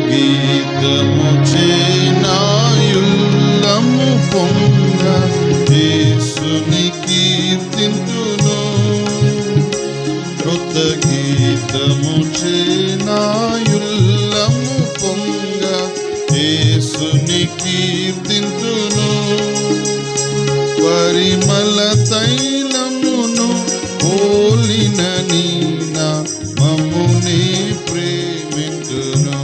గీతము చేనాయుల్లము పొంగ యేసుని కీర్తింతును. కృత గీతము చేనాయుల్లము పొంగ యేసుని కీర్తింతును. పరిమళ తైలమును పోలిన నీ నామమునే ప్రేమింతును.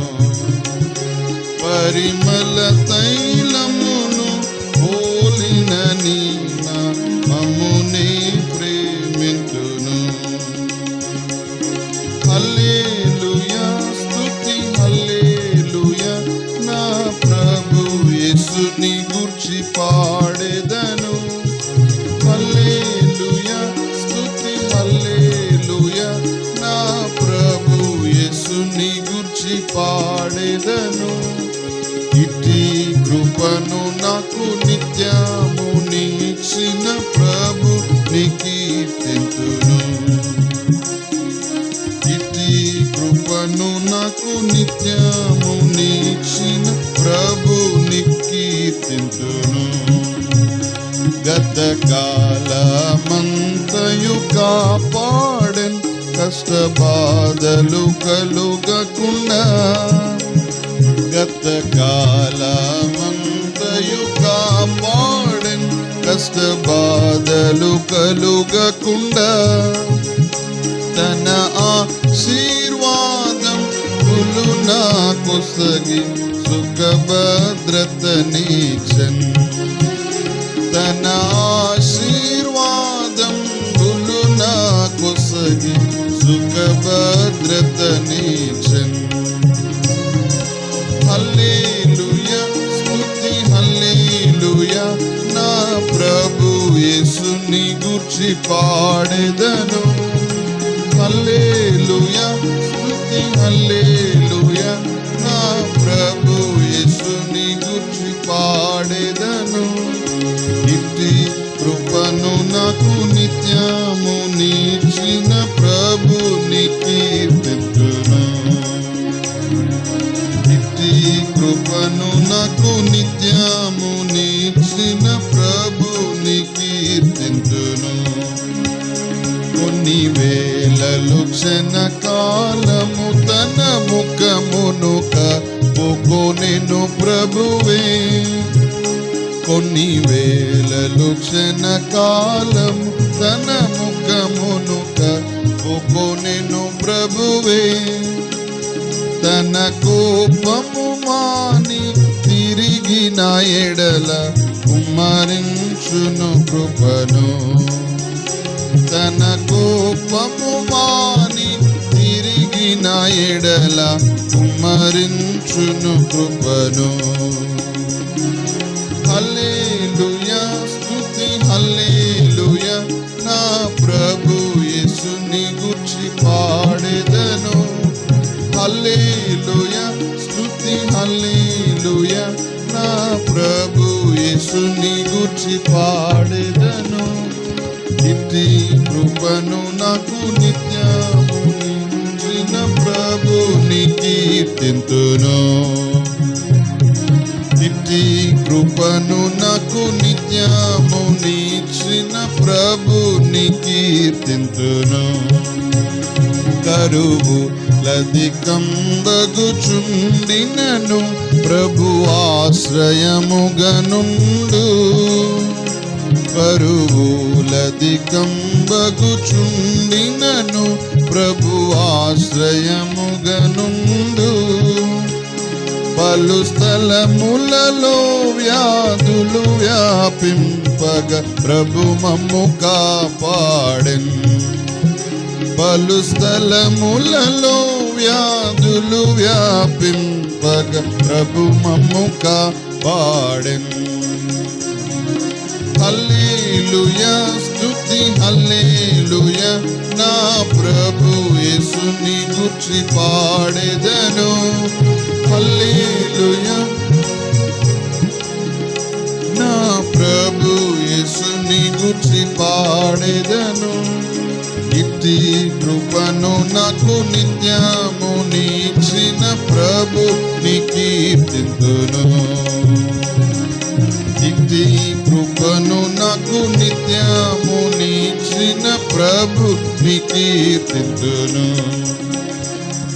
పరిమళ తైలమును పోలిన నీ నామమునే ప్రేమింతును. హల్లెలూయా స్తుతి హల్లెలూయా, నా ప్రభు యేసుని గూర్చి పాడెదను. హల్లెలూయా స్తుతి హల్లెలూయా, నా ప్రభు యేసుని గూర్చి పాడెదను. ఇట్టి కృపను నాకు నిత్యము నీచిన ప్రభు ని కీర్తింతును. ఇట్టి కృపను నాకు నిత్యము నీచిన ప్రభు ని కీర్తింతును. గతకాలమంతయు కాపాడెన్, కష్ట బాధలు కలుగకుండా. గతకాలమంతయు కాపాడెన్, కష్ట బాధలు కలుగకుండా. తన ఆశీర్వాదం నాకొసగి సుఖభద్రతనిచ్చన్. తన ఆశీర్వాదం నాకొసగి సుఖభద్రతనిచ్చన్. హల్లెలూయా స్తుతి హల్లెలూయా, నా ప్రభు యేసుని గూర్చి పాడెదను. హల్లెలూయా స్తుతి హల్లెలూయా, నా ప్రభు యేసుని గూర్చి పాడెదను. ఇట్టి కృపను నాకు నిత్యము నీచిన ప్రభుని కీర్తింతును. ఇట్టి కృపను నాకు నిత్యము నీచిన ప్రభుని కీర్తింతును. కొన్ని వేళలు క్షణ కాలము తన ముఖమును కప్పుకొనెను ప్రభువే. కొన్ని వేళలు క్షణ కాలము తన ముఖమును కప్పుకొనెను ప్రభువే. తన కోపము మాని తిరిగిన ఎడల కుమ్మరించును కృపను. తన కోపము మాని తిరిగిన ఎడల కుమ్మరించును కృపను. హల్లెలూయా స్తుతి హల్లెలూయా, నా ప్రభు యేసుని గూర్చి పాడెదను. హల్లెలూయా స్తుతి హల్లెలూయా, నా ప్రభు యేసుని గూర్చి పాడెదను. ఇట్టి కృపను నాకు నిత్యము నీచిన ప్రభుని కీర్తింతును. ఇట్టి కృపను నాకు నిత్యము నీచిన ప్రభుని కీర్తింతును. కరువులధికంబగుచుండినను ప్రభు ఆశ్రయముగనుండు. కరువులధికంబగుచుండినను ప్రభు ఆశ్రయముగనుండు. పలు స్థలములలో వ్యాధులు వ్యాపింపగ ప్రభు మమ్ము కాపాడెన్. పలు స్థలములలో వ్యాధులు వ్యాపింపగ ప్రభు మమ్ము కాపాడెన్. హల్లెలూయా స్తుతి హల్లెలూయా, నా ప్రభు యేసుని గూర్చి పాడెదను. హల్లెలూయా, నా ప్రభు యేసుని గూర్చి పాడెదను. ఇట్టి కృపను నాకు నిత్యము నీచిన ప్రభు కీర్తింతును.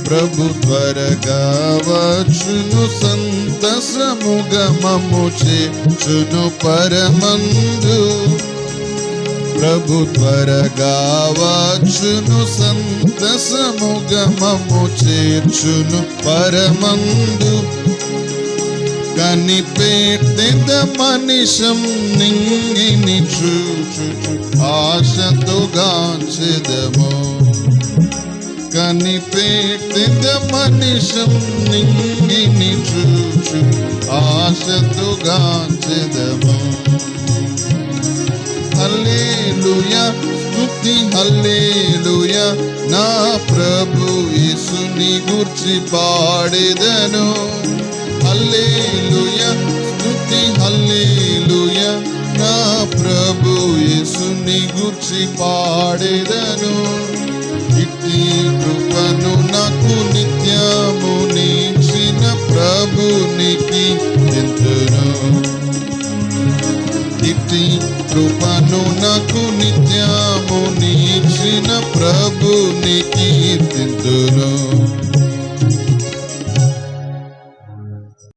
ప్రభు త్వరగా వచ్చును, సంతసముగా మమ్ము చేర్చును పరమందు. ప్రభు త్వరగా వచ్చును, సంతసముగా మమ్ము చేర్చును పరమందు. కనిపెట్టెద మనిషం నింగిని చూచుచు ఆశతో గాంచెదము. కనిపెట్టెద మనిషం నింగిని చూచు ఆశతో గాంచెదము. హల్లెలూయా స్తుతి హల్లెలూయా, నా ప్రభు యేసుని గూర్చి పాడెదను. హల్లెలూయా స్తుతి హల్లెలూయా, నా ప్రభు యేసుని గూర్చి పాడెదను. ఇట్టి కృపను నాకు నిత్యము నీచిన ప్రభునికి ఎంతును. ఇట్టి కృపను నాకు నిత్యము నీచిన ప్రభునికి ఎంతును.